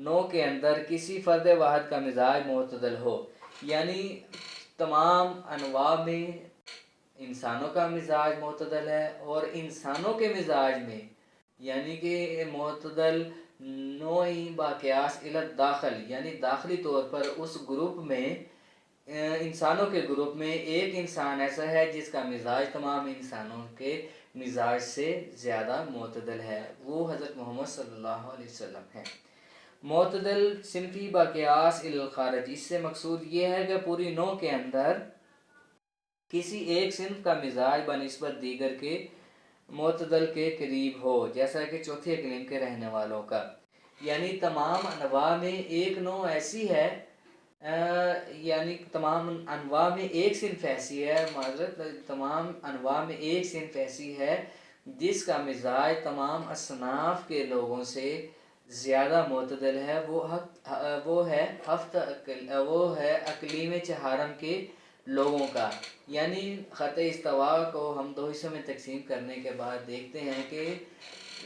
نوع کے اندر کسی فرد واحد کا مزاج معتدل ہو، یعنی تمام انواع میں انسانوں کا مزاج معتدل ہے، اور انسانوں کے مزاج میں یعنی کہ معتدل نوعی باقیاس الت داخل، یعنی داخلی طور پر اس گروپ میں انسانوں کے گروپ میں ایک انسان ایسا ہے جس کا مزاج تمام انسانوں کے مزاج سے زیادہ معتدل ہے، وہ حضرت محمد صلی اللہ علیہ وسلم ہے۔ معتدل صنفی باقیاس الخارج، اس سے مقصود یہ ہے کہ پوری نوع کے اندر کسی ایک صنف کا مزاج بنسبت دیگر کے معتدل کے قریب ہو، جیسا کہ چوتھے اقلیم کے رہنے والوں کا، یعنی تمام انواع میں ایک نوع ایسی ہے، یعنی تمام انواع میں ایک صنف ایسی ہے، معذرت، تمام انواع میں ایک صنف ایسی ہے جس کا مزاج تمام اصناف کے لوگوں سے زیادہ معتدل ہے، وہ ہے اقلیم چہارم کے لوگوں کا۔ یعنی خط استوا کو ہم دو حصوں میں تقسیم کرنے کے بعد دیکھتے ہیں کہ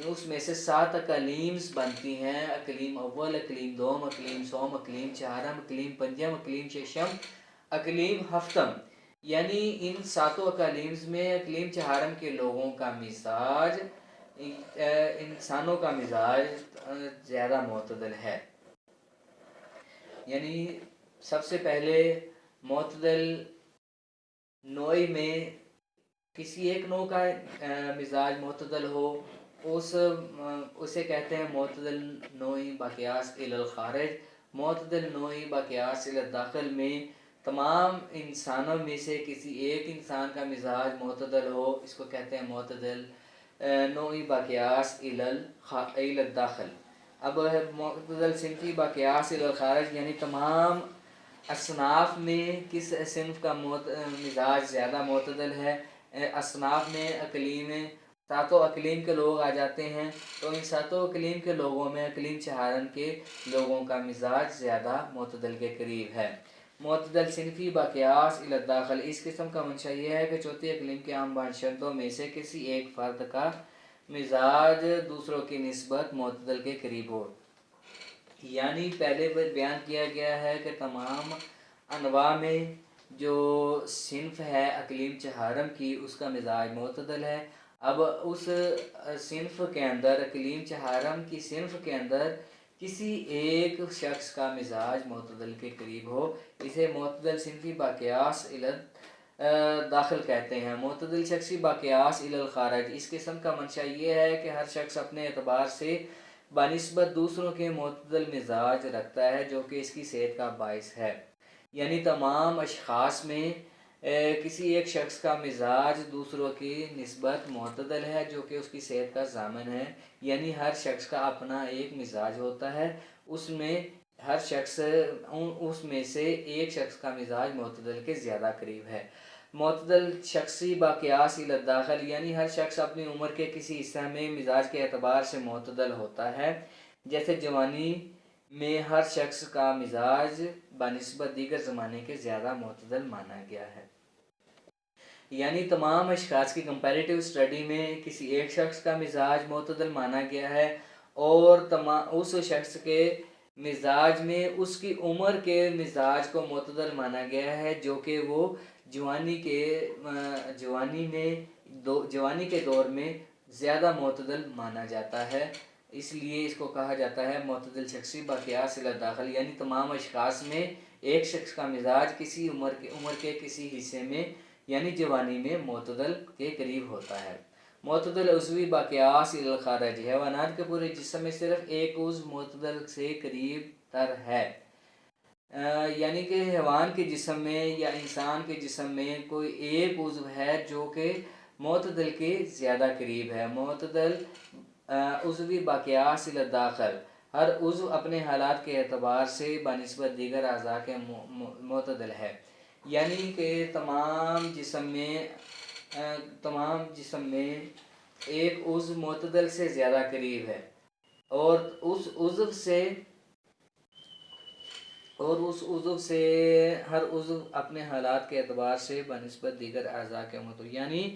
اس میں سے 7 اقلیمز بنتی ہیں، اقلیم اول، اقلیم دوم، اقلیم سوم، اقلیم چہارم، اقلیم پنجم، اقلیم ششم، اقلیم ہفتم۔ یعنی ان 7 اقلیمز میں اقلیم چہارم کے لوگوں کا مزاج انسانوں کا مزاج زیادہ معتدل ہے۔ یعنی سب سے پہلے معتدل نوعی میں کسی ایک نوع کا مزاج معتدل ہو، اسے کہتے ہیں معتدل نوعی باقیاس الی الخارج۔ معتدل نوعی باقیاس الی الداخل میں تمام انسانوں میں سے کسی ایک انسان کا مزاج معتدل ہو، اس کو کہتے ہیں معتدل نوعی باقیاس الی الداخل۔ اب معتدل صنفی باقیاس الی الخارج، یعنی تمام اصناف میں کس صنف کا مزاج زیادہ معتدل ہے۔ اصناف میں اقلیم 7 اقلیم کے لوگ آ جاتے ہیں، تو ان 7 اقلیم کے لوگوں میں اقلیم چہارم کے لوگوں کا مزاج زیادہ معتدل کے قریب ہے۔ معتدل صنفی باقیاس الی الداخل، اس قسم کا منشا یہ ہے کہ چوتھی اقلیم کے عام باشندوں میں سے کسی ایک فرد کا مزاج دوسروں کی نسبت معتدل کے قریب ہو۔ یعنی پہلے بیان کیا گیا ہے کہ تمام انواع میں جو صنف ہے اقلیم چہارم کی، اس کا مزاج معتدل ہے۔ اب اس صنف کے اندر، اقلیم چہارم کی صنف کے اندر کسی ایک شخص کا مزاج معتدل کے قریب ہو، اسے معتدل صنفی باقیاس الی داخل کہتے ہیں۔ معتدل شخصی باقیاس الی الخارج، اس قسم کا منشا یہ ہے کہ ہر شخص اپنے اعتبار سے بنسبت دوسروں کے معتدل مزاج رکھتا ہے جو کہ اس کی صحت کا باعث ہے۔ یعنی تمام اشخاص میں کسی ایک شخص کا مزاج دوسروں کی نسبت معتدل ہے جو کہ اس کی صحت کا ضامن ہے۔ یعنی ہر شخص کا اپنا ایک مزاج ہوتا ہے، اس میں ہر شخص اس میں سے ایک شخص کا مزاج معتدل کے زیادہ قریب ہے۔ معتدل شخصی باقیاس الی الداخل، یعنی ہر شخص اپنی عمر کے کسی حصہ میں مزاج کے اعتبار سے معتدل ہوتا ہے، جیسے جوانی میں ہر شخص کا مزاج بنسبت دیگر زمانے کے زیادہ معتدل مانا گیا ہے۔ یعنی تمام اشخاص کی کمپیریٹیو اسٹڈی میں کسی ایک شخص کا مزاج معتدل مانا گیا ہے، اور اس شخص کے مزاج میں اس کی عمر کے مزاج کو معتدل مانا گیا ہے، جو کہ وہ جوانی کے دور میں زیادہ معتدل مانا جاتا ہے، اس لیے اس کو کہا جاتا ہے معتدل شخصی باقیاس الی الداخل۔ یعنی تمام اشخاص میں ایک شخص کا مزاج کسی عمر کے کسی حصے میں یعنی جوانی میں معتدل کے قریب ہوتا ہے۔ معتدل عضوی باقیاس الی الخارج، حیوانات کے پورے جسم میں صرف ایک عضو معتدل سے قریب تر ہے۔ یعنی کہ حیوان کے جسم میں یا انسان کے جسم میں کوئی ایک عضو ہے جو کہ معتدل کے زیادہ قریب ہے۔ معتدل عضوی باقیاس الی الداخل، ہر عضو اپنے حالات کے اعتبار سے بنسبت دیگر اعضاء کے معتدل ہے۔ یعنی کہ تمام جسم میں ایک عضو معتدل سے زیادہ قریب ہے، اور اس عضو سے ہر عضو اپنے حالات کے اعتبار سے بنسبت دیگر اعضاء کے معتدل، یعنی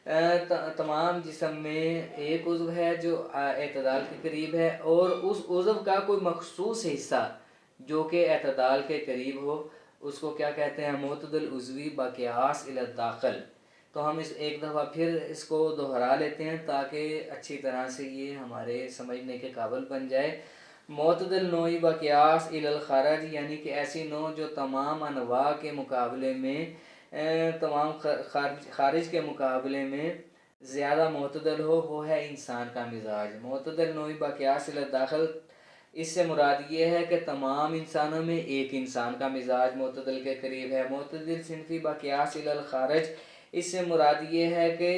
تمام جسم میں ایک عضو ہے جو اعتدال کے قریب ہے، اور اس عضو کا کوئی مخصوص حصہ جو کہ اعتدال کے قریب ہو اس کو کیا کہتے ہیں؟ معتدل عضوی باقیاس الی الداخل۔ تو ہم ایک دفعہ پھر اس کو دہرا لیتے ہیں تاکہ اچھی طرح سے یہ ہمارے سمجھنے کے قابل بن جائے۔ معتدل نوعی باقیاس الی الخارج، یعنی کہ ایسی نوع جو تمام انواع کے مقابلے میں تمام خارج کے مقابلے میں زیادہ معتدل ہو، وہ ہے انسان کا مزاج۔ معتدل نوعی باقیاس الی الداخل، اس سے مراد یہ ہے کہ تمام انسانوں میں ایک انسان کا مزاج معتدل کے قریب ہے۔ معتدل صنفی باقیاس الی الخارج، اس سے مراد یہ ہے کہ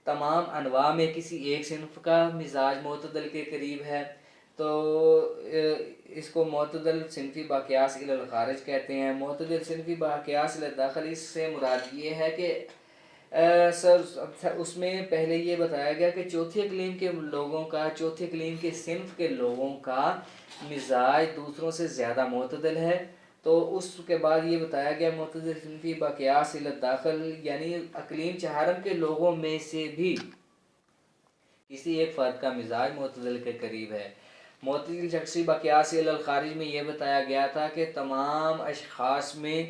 تمام انواع میں کسی ایک صنف کا مزاج معتدل کے قریب ہے۔ تو اس کو معتدل صنفی باقیاس الی الخارج کہتے ہیں۔ معتدل صنفی باقیاس الی الداخل، اس سے مراد یہ ہے کہ اس میں پہلے یہ بتایا گیا کہ چوتھی اقلیم کے لوگوں کا، چوتھی اقلیم کے صنف کے لوگوں کا مزاج دوسروں سے زیادہ معتدل ہے۔ تو اس کے بعد یہ بتایا گیا معتدل صنفی باقیاس الی الداخل، یعنی اقلیم چہارم کے لوگوں میں سے بھی کسی ایک فرد کا مزاج معتدل کے قریب ہے۔ معتدل شخصی باقیاس الی الخارج میں یہ بتایا گیا تھا کہ تمام اشخاص میں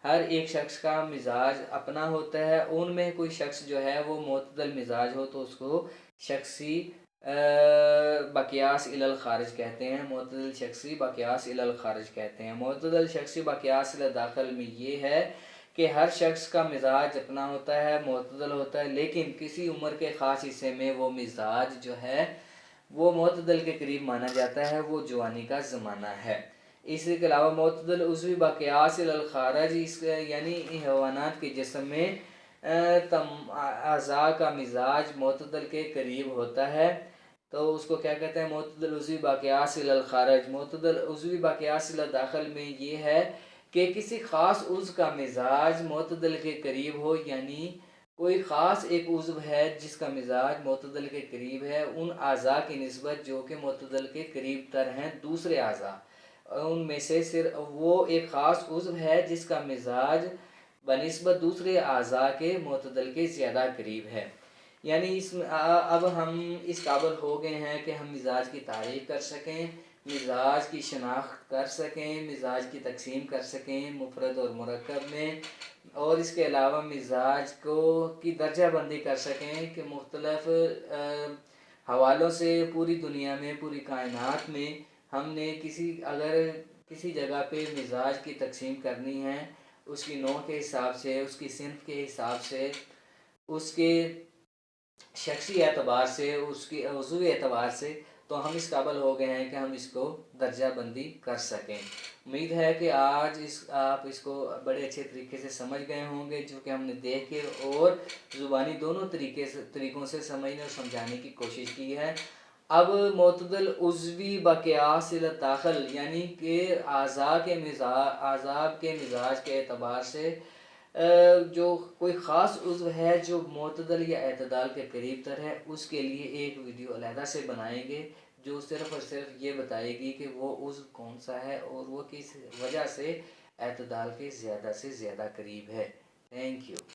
ہر ایک شخص کا مزاج اپنا ہوتا ہے، ان میں کوئی شخص جو ہے وہ معتدل مزاج ہو تو اس کو شخصی باقیاس الی الخارج کہتے ہیں، معتدل شخصی باقیاس الی الخارج کہتے ہیں۔ معتدل شخصی باقیاس الی الداخل میں یہ ہے کہ ہر شخص کا مزاج اپنا ہوتا ہے، معتدل ہوتا ہے، لیکن کسی عمر کے خاص حصے میں وہ مزاج جو ہے وہ معتدل کے قریب مانا جاتا ہے، وہ جوانی کا زمانہ ہے۔ اسی کے علاوہ معتدل عضوی باقیاس الی الخارج، یعنی حیوانات کے جسم میں اعضاء کا مزاج معتدل کے قریب ہوتا ہے، تو اس کو کیا کہتے ہیں؟ معتدل عضوی باقیاس الی الخارج۔ معتدل عضوی باقیاس الی الداخل میں یہ ہے کہ کسی خاص عضو کا مزاج معتدل کے قریب ہو، یعنی کوئی خاص ایک عضو ہے جس کا مزاج معتدل کے قریب ہے ان اعضاء کی نسبت جو کہ معتدل کے قریب تر ہیں دوسرے اعضاء، ان میں سے صرف وہ ایک خاص عضو ہے جس کا مزاج بنسبت دوسرے اعضاء کے معتدل کے زیادہ قریب ہے۔ یعنی اب ہم اس قابل ہو گئے ہیں کہ ہم مزاج کی تعریف کر سکیں، مزاج کی شناخت کر سکیں، مزاج کی تقسیم کر سکیں مفرد اور مرکب میں، اور اس کے علاوہ مزاج کی درجہ بندی کر سکیں کہ مختلف حوالوں سے پوری دنیا میں، پوری کائنات میں ہم نے اگر کسی جگہ پہ مزاج کی تقسیم کرنی ہے اس کی نوع کے حساب سے، اس کی صنف کے حساب سے، اس کے شخصی اعتبار سے، اس کی عضوی اعتبار سے، تو ہم اس قابل ہو گئے ہیں کہ ہم اس کو درجہ بندی کر سکیں۔ امید ہے کہ آج آپ اس کو بڑے اچھے طریقے سے سمجھ گئے ہوں گے، جو کہ ہم نے دیکھ کے اور زبانی دونوں طریقوں سے سمجھنے اور سمجھانے کی کوشش کی ہے۔ اب معتدل عضوی باقیاس الی الداخل، یعنی کہ اعضاء کے مزاج کے اعتبار سے جو کوئی خاص عضو ہے جو معتدل یا اعتدال کے قریب تر ہے، اس کے لیے ایک ویڈیو علیحدہ سے بنائیں گے جو صرف اور صرف یہ بتائے گی کہ وہ عضو کون سا ہے اور وہ کس وجہ سے اعتدال کے زیادہ سے زیادہ قریب ہے۔ Thank you.